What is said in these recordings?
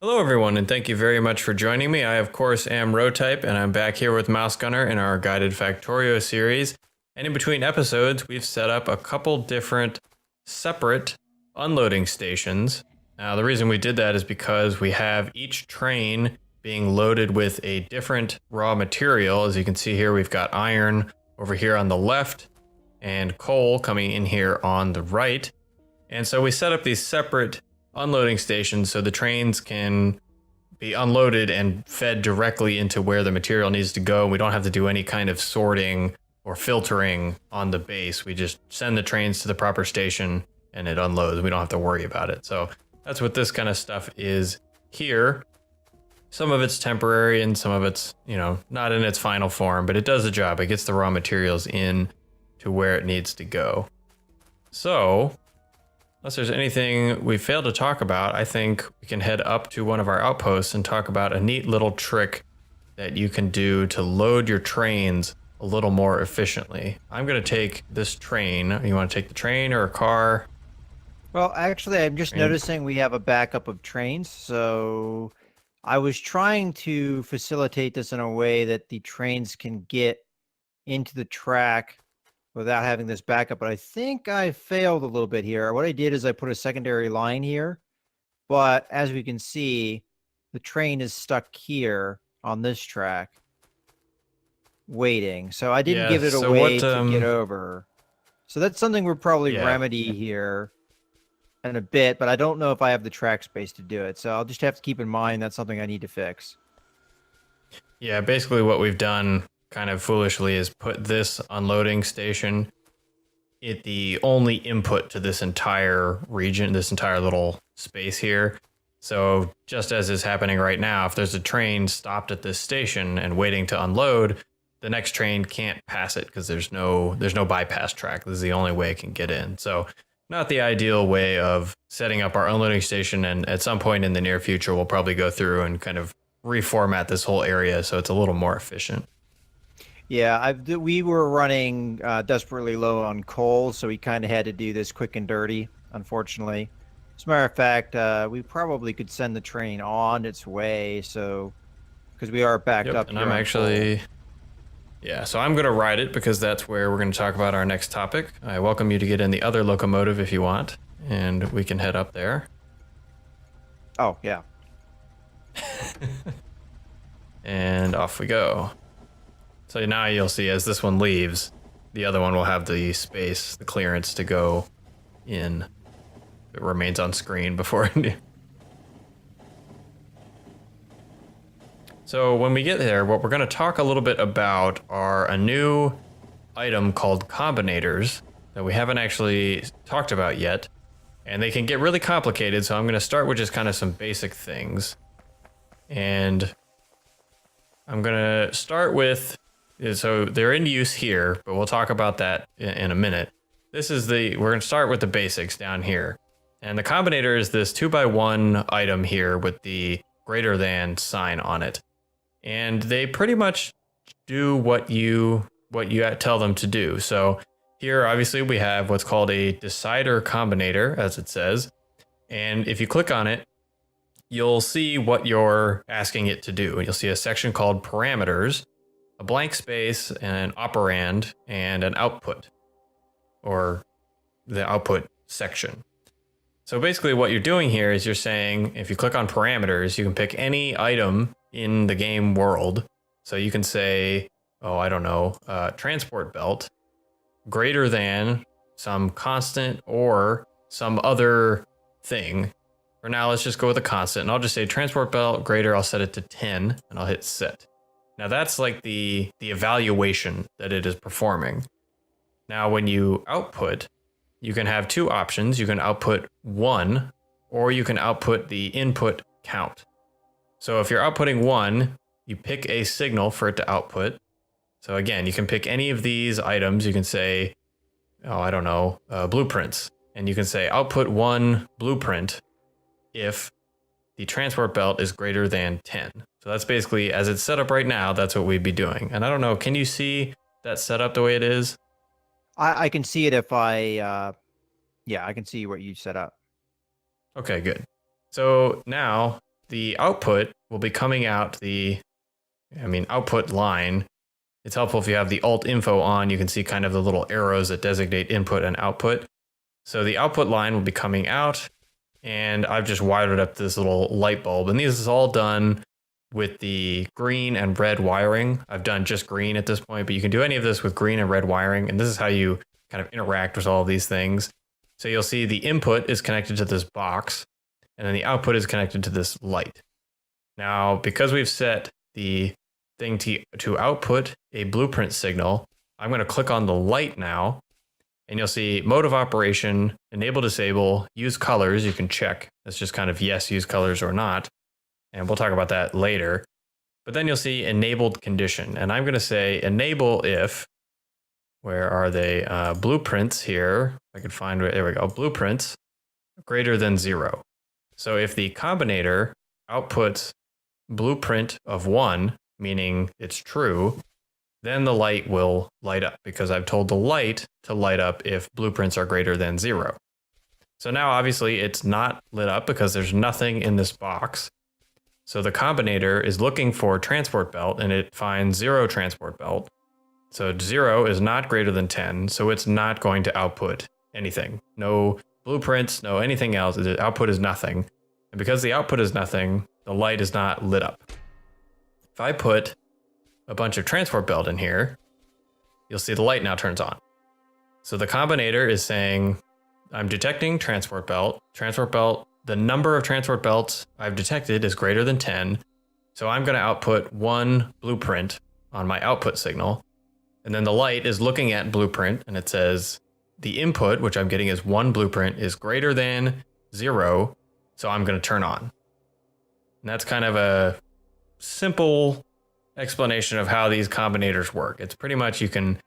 Hello, everyone, and thank you very much for joining me. I, of course, am Rotype, and I'm back here with MouseGunner in our guided Factorio series. And in between episodes, we've set up a couple different separate unloading stations. Now, the reason we did that is because we have each train being loaded with a different raw material. As you can see here, we've got iron over here on the left and coal coming in here on the right. And so we set up these separate unloading stations so the trains can be unloaded and fed directly into where the material needs to go. We don't have to do any kind of sorting or filtering on the base. We just send the trains to the proper station and it unloads. We don't have to worry about it. So that's what this kind of stuff is here. Some of it's temporary and some of it's, not in its final form, but it does the job. It gets the raw materials in to where it needs to go. So unless there's anything we failed to talk about, I think we can head up to one of our outposts and talk about a neat little trick that you can do to load your trains a little more efficiently. I'm going to take this train. You want to take the train or a car? Well, actually, I'm just noticing we have a backup of trains. So I was trying to facilitate this in a way that the trains can get into the track without having this backup, but I think I failed a little bit here. What I did is I put a secondary line here, but as we can see, the train is stuck here on this track waiting. So I didn't give it a way to get over. So that's something we'll probably remedy here in a bit, but I don't know if I have the track space to do it. So I'll just have to keep in mind that's something I need to fix. Yeah, basically what we've done kind of foolishly is put this unloading station at the only input to this entire region, this entire little space here. So just as is happening right now, if there's a train stopped at this station and waiting to unload, the next train can't pass it because there's no bypass track. This is the only way it can get in. So not the ideal way of setting up our unloading station. And at some point in the near future, we'll probably go through and kind of reformat this whole area so it's a little more efficient. Yeah, we were running desperately low on coal, so we kind of had to do this quick and dirty, unfortunately. As a matter of fact, we probably could send the train on its way, so because we are backed up. And I'm actually, so I'm going to ride it because that's where we're going to talk about our next topic. I welcome you to get in the other locomotive if you want, and we can head up there. Oh, yeah. And off we go. So now you'll see as this one leaves, the other one will have the space, the clearance to go in. It remains on screen before it. So when we get there, what we're going to talk a little bit about are a new item called combinators that we haven't actually talked about yet. And they can get really complicated, so I'm going to start with just kind of some basic things. And I'm going to start with, so they're in use here, but we'll talk about that in a minute. We're going to start with the basics down here. And the combinator is this 2x1 item here with the greater than sign on it. And they pretty much do what you tell them to do. So here, obviously, we have what's called a decider combinator, as it says. And if you click on it, you'll see what you're asking it to do. You'll see a section called parameters, a blank space, an operand, and an output, or the output section. So basically what you're doing here is you're saying, if you click on parameters, you can pick any item in the game world. So you can say, transport belt greater than some constant or some other thing. For now, let's just go with a constant, and I'll just say transport belt greater. I'll set it to 10, and I'll hit set. Now that's like the evaluation that it is performing. Now when you output, you can have two options. You can output 1, or you can output the input count. So if you're outputting 1, you pick a signal for it to output. So again, you can pick any of these items. You can say, blueprints. And you can say output 1 blueprint if the transport belt is greater than 10. So that's basically, as it's set up right now, that's what we'd be doing. And I don't know, can you see that set up the way it is? I can see it if I can see what you set up. Okay, good. So now the output will be coming out output line. It's helpful if you have the alt info on. You can see kind of the little arrows that designate input and output. So the output line will be coming out, and I've just wired up this little light bulb. And this is all done with the green and red wiring. I've done just green at this point, but you can do any of this with green and red wiring. And this is how you kind of interact with all of these things. So you'll see the input is connected to this box, and then the output is connected to this light. Now, because we've set the thing to output a blueprint signal, I'm going to click on the light now, and you'll see mode of operation, enable, disable, use colors. You can check. That's just kind of yes, use colors or not. And we'll talk about that later. But then you'll see enabled condition. And I'm going to say enable if, where are they? Blueprints here. I could find, there we go, blueprints greater than 0. So if the combinator outputs blueprint of 1, meaning it's true, then the light will light up because I've told the light to light up if blueprints are greater than 0. So now obviously it's not lit up because there's nothing in this box. So the combinator is looking for transport belt and it finds 0 transport belt. So 0 is not greater than 10, so it's not going to output anything. No blueprints, no anything else. The output is nothing. And because the output is nothing, the light is not lit up. If I put a bunch of transport belt in here, you'll see the light now turns on. So the combinator is saying, I'm detecting transport belt. Transport belt, the number of transport belts I've detected is greater than 10. So I'm going to output 1 blueprint on my output signal. And then the light is looking at blueprint and it says the input, which I'm getting is 1 blueprint, is greater than 0. So I'm going to turn on. And that's kind of a simple explanation of how these combinators work. It's pretty much you can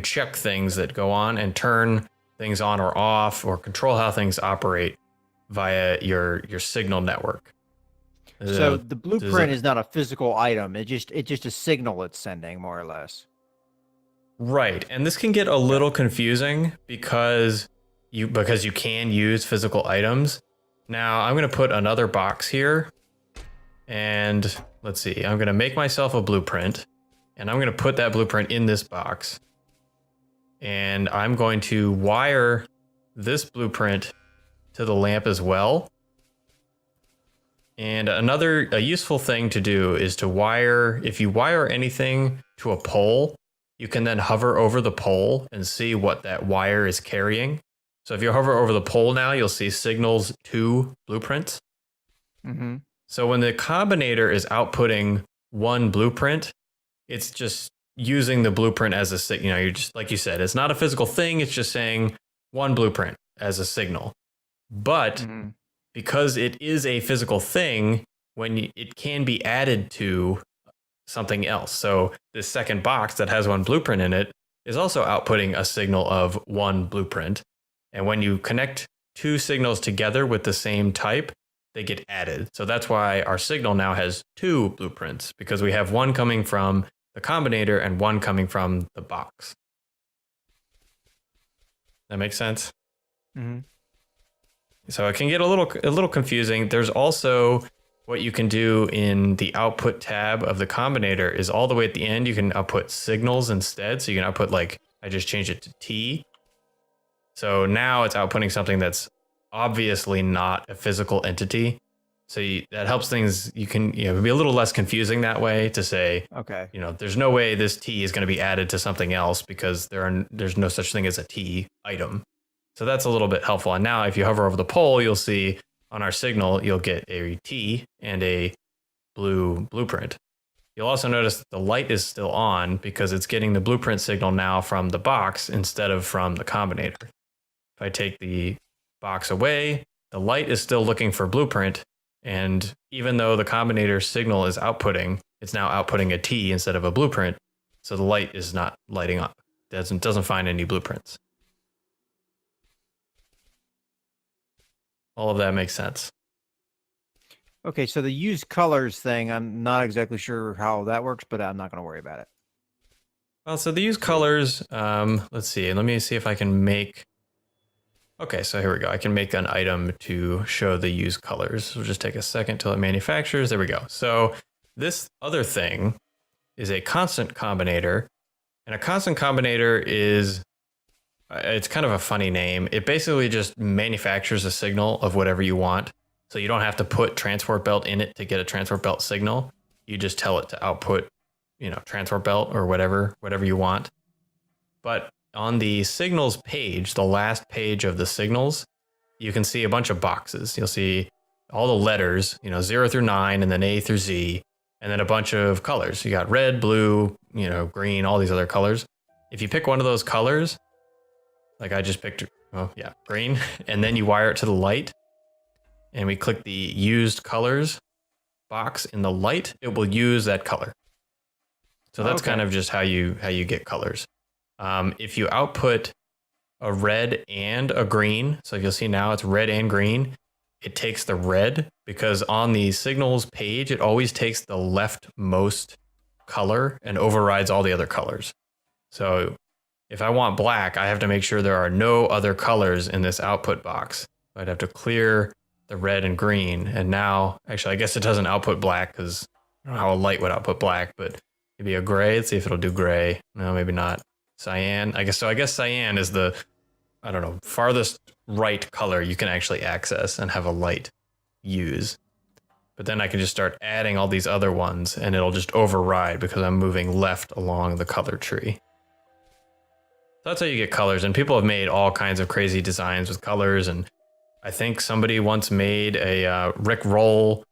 check things that go on and turn things on or off or control how things operate via your signal network. So the blueprint is not a physical item. It's just a signal it's sending, more or less. Right. And this can get a little confusing because you can use physical items. Now I'm going to put another box here and let's see, I'm going to make myself a blueprint and I'm going to put that blueprint in this box and I'm going to wire this blueprint to the lamp as well. And a useful thing to do is to wire, if you wire anything to a pole, you can then hover over the pole and see what that wire is carrying. So if you hover over the pole now, you'll see signals to blueprints. Mm-hmm. So when the combinator is outputting 1 blueprint, it's just using the blueprint as a signal. You're just, like you said, it's not a physical thing. It's just saying 1 blueprint as a signal. But because it is a physical thing, it can be added to something else. So this second box that has 1 blueprint in it is also outputting a signal of 1 blueprint. And when you connect 2 signals together with the same type, they get added. So that's why our signal now has 2 blueprints, because we have 1 coming from the combinator and 1 coming from the box. That makes sense? Mm-hmm. So it can get a little confusing. There's also what you can do in the output tab of the combinator is all the way at the end. You can output signals instead. So you can output, like, I just changed it to T. So now it's outputting something that's obviously not a physical entity. So that helps things. You can be a little less confusing that way to say, okay, there's no way this T is going to be added to something else because there's no such thing as a T item. So that's a little bit helpful. And now if you hover over the pole, you'll see on our signal, you'll get a T and a blue blueprint. You'll also notice that the light is still on because it's getting the blueprint signal now from the box instead of from the combinator. If I take the box away, the light is still looking for blueprint. And even though the combinator signal is outputting, it's now outputting a T instead of a blueprint. So the light is not lighting up. It doesn't find any blueprints. All of that makes sense. Okay, so the use colors thing, I'm not exactly sure how that works, but I'm not going to worry about it. Well, so the use colors, let's see. Let me see if I can make Okay, so here we go. I can make an item to show the used colors. It'll just take a second till it manufactures. There we go. So this other thing is a constant combinator. And a constant combinator is, it's kind of a funny name. It basically just manufactures a signal of whatever you want. So you don't have to put transport belt in it to get a transport belt signal. You just tell it to output, transport belt or whatever you want. But on the signals page, the last page of the signals, you can see a bunch of boxes. You'll see all the letters, 0 through 9, and then A through Z, and then a bunch of colors. You got red, blue, green, all these other colors. If you pick one of those colors, like I just picked, green, and then you wire it to the light, and we click the used colors box in the light, it will use that color. So that's kind of just how you get colors. If you output a red and a green, so you'll see now it's red and green, it takes the red, because on the signals page, it always takes the leftmost color and overrides all the other colors. So if I want black, I have to make sure there are no other colors in this output box. I'd have to clear the red and green. And now, actually, I guess it doesn't output black because I don't know how a light would output black, but maybe a gray. Let's see if it'll do gray. No, maybe not. Cyan. I guess cyan is the, farthest right color you can actually access and have a light use. But then I can just start adding all these other ones and it'll just override because I'm moving left along the color tree. So that's how you get colors. And people have made all kinds of crazy designs with colors. And I think somebody once made a Rick Roll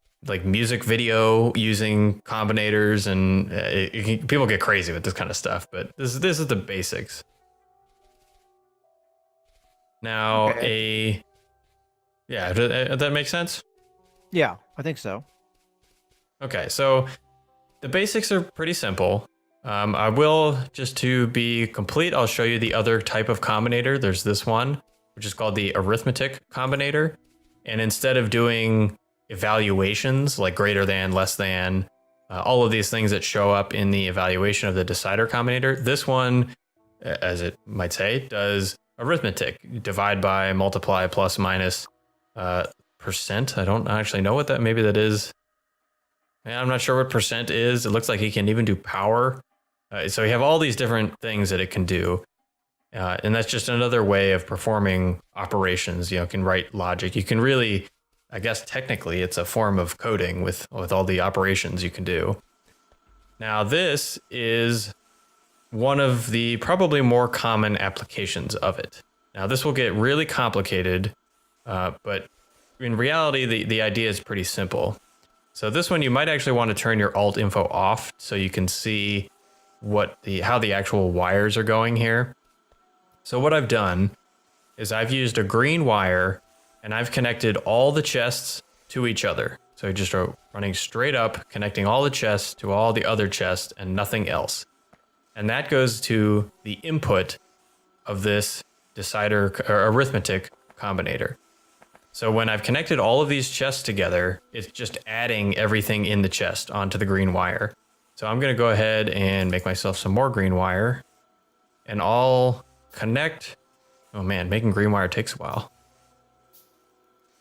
music video using combinators, and people get crazy with this kind of stuff. But this is the basics. Now, does that make sense? Yeah, I think so. Okay, so the basics are pretty simple. I will, just to be complete, I'll show you the other type of combinator. There's this one, which is called the arithmetic combinator. And instead of doing evaluations like greater than, less than, all of these things that show up in the evaluation of the decider combinator, this one, as it might say, does arithmetic, divide by, multiply, plus, minus, percent. I don't actually know what that, maybe that is. I'm not sure what percent is. It looks like he can even do power. So you have all these different things that it can do. And that's just another way of performing operations. You can write logic. You can really, I guess technically it's a form of coding with all the operations you can do. Now this is one of the probably more common applications of it. Now this will get really complicated, but in reality, the idea is pretty simple. So this one, you might actually want to turn your alt info off so you can see how the actual wires are going here. So what I've done is I've used a green wire and I've connected all the chests to each other. So just running straight up, connecting all the chests to all the other chests and nothing else. And that goes to the input of this decider or arithmetic combinator. So when I've connected all of these chests together, it's just adding everything in the chest onto the green wire. So I'm going to go ahead and make myself some more green wire, and I'll connect. Oh man, making green wire takes a while.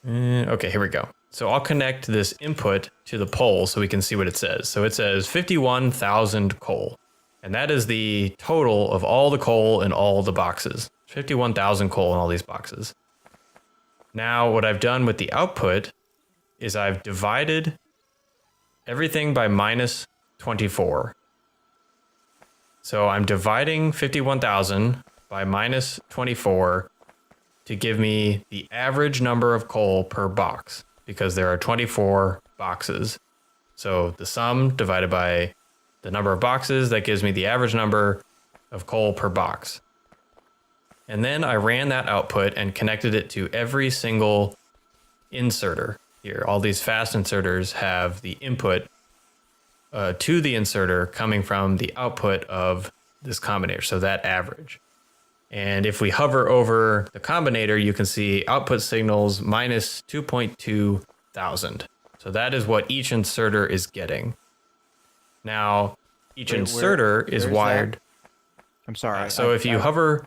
Okay, here we go. So I'll connect this input to the pole so we can see what it says. So it says 51,000 coal. And that is the total of all the coal in all the boxes. 51,000 coal in all these boxes. Now, what I've done with the output is I've divided everything by minus 24. So I'm dividing 51,000 by minus 24 to give me the average number of coal per box, because there are 24 boxes. So the sum divided by the number of boxes, that gives me the average number of coal per box. And then I ran that output and connected it to every single inserter here. All these fast inserters have the input to the inserter coming from the output of this combinator, so that average. And if we hover over the combinator, you can see output signals minus 2.2 thousand. So that is what each inserter is getting. Now, each inserter is wired. I'm sorry. So if you hover...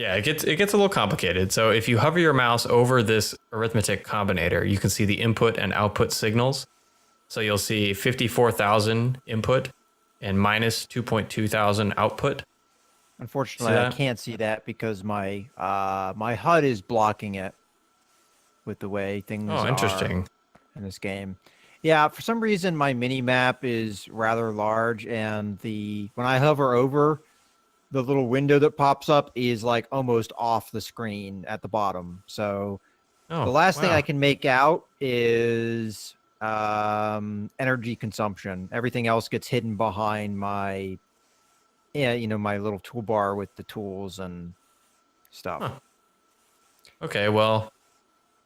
Yeah, it gets a little complicated. So if you hover your mouse over this arithmetic combinator, you can see the input and output signals. So you'll see 54,000 input and minus 2.2 thousand output. Unfortunately, I can't see that because my my HUD is blocking it with the way things Oh, are interesting. in this game. Yeah, for some reason my mini map is rather large, and when I hover over, the little window that pops up is like almost off the screen at the bottom. So the Oh, last thing I wow. can make out is energy consumption. Everything else gets hidden behind my my little toolbar with the tools and stuff. Huh. Okay, well,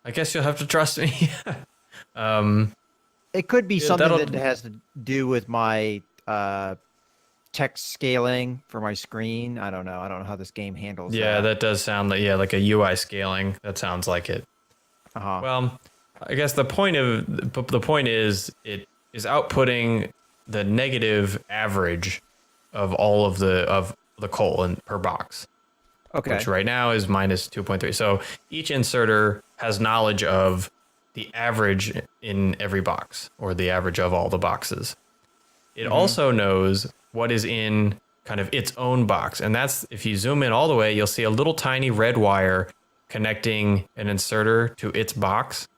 I guess you'll have to trust me. um, It could be yeah, something that'll that has to do with my text scaling for my screen. I don't know. I don't know how this game handles Yeah, that. that does sound like a UI scaling. That sounds like it. Uh-huh. Well, I guess the point is it is outputting the negative average of all of the coal per box, Okay. which right now is minus 2.3. So each inserter has knowledge of the average in every box, or the average of all the boxes. It also knows what is in kind of its own box. And that's, if you zoom in all the way, you'll see a little tiny red wire connecting an inserter to its box.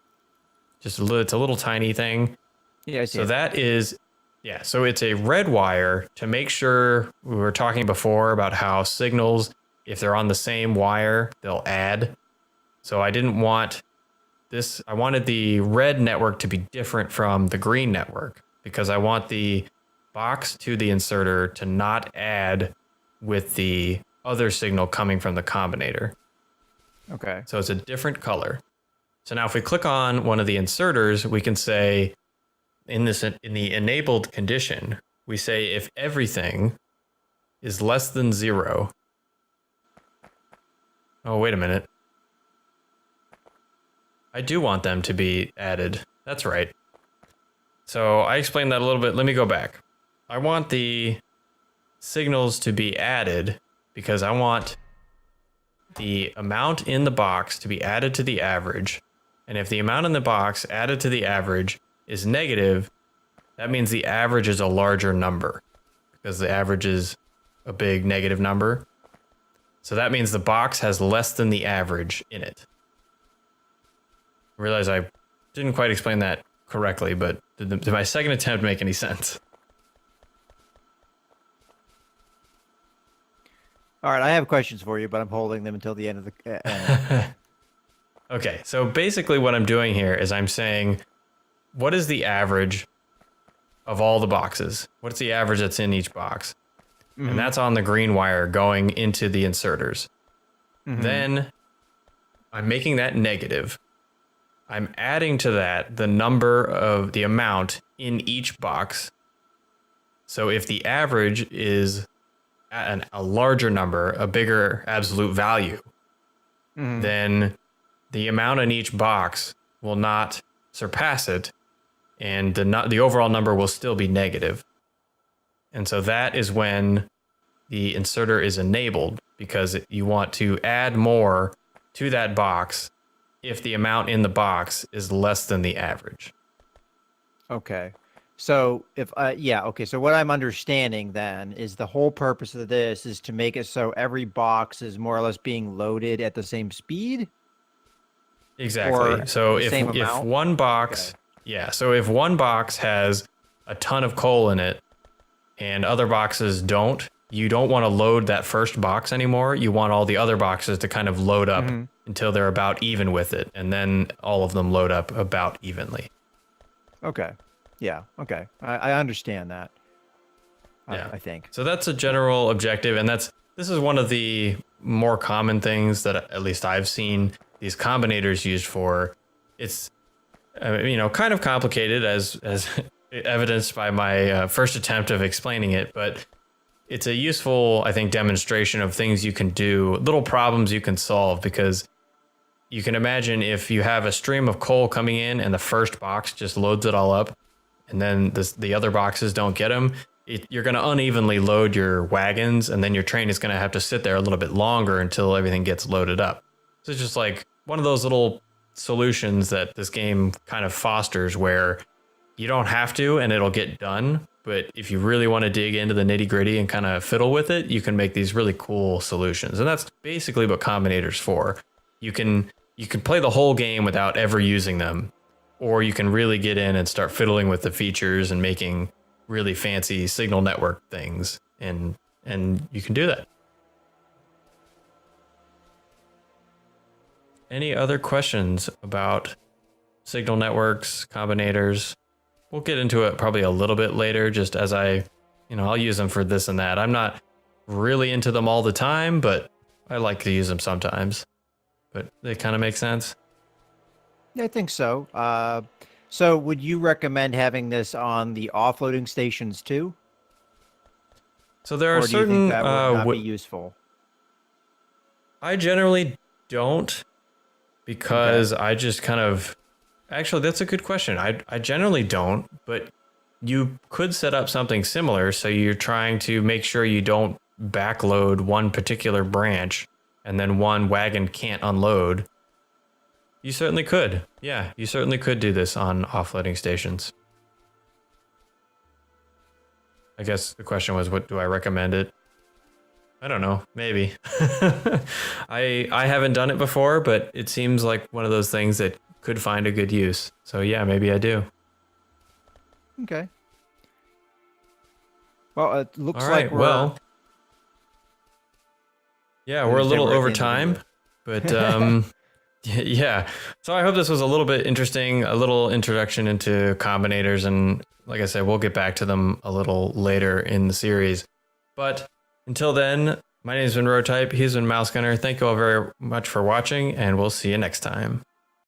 It's a little tiny thing. Yeah, I see. So it. that is, yeah. So it's a red wire to make sure. We were talking before about how signals, if they're on the same wire, they'll add. So I didn't want this. I wanted the red network to be different from the green network, because I want the box to the inserter to not add with the other signal coming from the combinator. Okay. So it's a different color. So now if we click on one of the inserters, we can say in the enabled condition, we say if everything is less than 0. Oh, wait a minute. I do want them to be added. That's right. So I explained that a little bit. Let me go back. I want the signals to be added because I want the amount in the box to be added to the average. And if the amount in the box added to the average is negative, that means the average is a larger number, because the average is a big negative number. So that means the box has less than the average in it. I realize I didn't quite explain that correctly, but did my second attempt make any sense? All right, I have questions for you, but I'm holding them until the end of the end. Okay, so basically what I'm doing here is I'm saying, what is the average of all the boxes? What's the average that's in each box? And that's on the green wire going into the inserters. Then I'm making that negative. I'm adding to that the number of the amount in each box. So if the average is a larger number, a bigger absolute value, then the amount in each box will not surpass it, and the overall number will still be negative. And so that is when the inserter is enabled, because you want to add more to that box if the amount in the box is less than the average. Okay. So so what I'm understanding then is the whole purpose of this is to make it so every box is more or less being loaded at the same speed? Exactly. Or So the if same amount? one box, so if one box has a ton of coal in it and other boxes don't, you don't want to load that first box anymore. You want all the other boxes to kind of load up until they're about even with it, and then all of them load up about evenly. Okay. Yeah. Okay. I understand that. Yeah. I think. So that's a general objective, and this is one of the more common things that at least I've seen these combinators used for. It's kind of complicated as evidenced by my first attempt of explaining it, but it's a useful, I think, demonstration of things you can do, little problems you can solve, because you can imagine if you have a stream of coal coming in and the first box just loads it all up, and then the other boxes don't get them, you're going to unevenly load your wagons, and then your train is going to have to sit there a little bit longer until everything gets loaded up. So it's just like one of those little solutions that this game kind of fosters where you don't have to and it'll get done. But if you really want to dig into the nitty gritty and kind of fiddle with it, you can make these really cool solutions. And that's basically what Combinator's for. You can play the whole game without ever using them, or you can really get in and start fiddling with the features and making really fancy signal network things. And you can do that. Any other questions about signal networks, combinators? We'll get into it probably a little bit later, just as I'll use them for this and that. I'm not really into them all the time, but I like to use them sometimes. But they kind of make sense. Yeah, I think so. So would you recommend having this on the offloading stations too? So there are Or do you certain think that would not be useful? I generally don't, because I just kind of... Actually, that's a good question. I generally don't, but you could set up something similar. So you're trying to make sure you don't backload one particular branch and then one wagon can't unload. You certainly could. Yeah, you certainly could do this on offloading stations. I guess the question was, what do I recommend it? I don't know, maybe. I haven't done it before, but it seems like one of those things that could find a good use. So yeah, maybe I do. Okay. Well, it looks All right, like we're... well, yeah, we're a little over time, but yeah. So I hope this was a little bit interesting, a little introduction into combinators, and like I said, we'll get back to them a little later in the series. But until then, my name's been Rotype, he's been MouseGunner. Thank you all very much for watching, and we'll see you next time.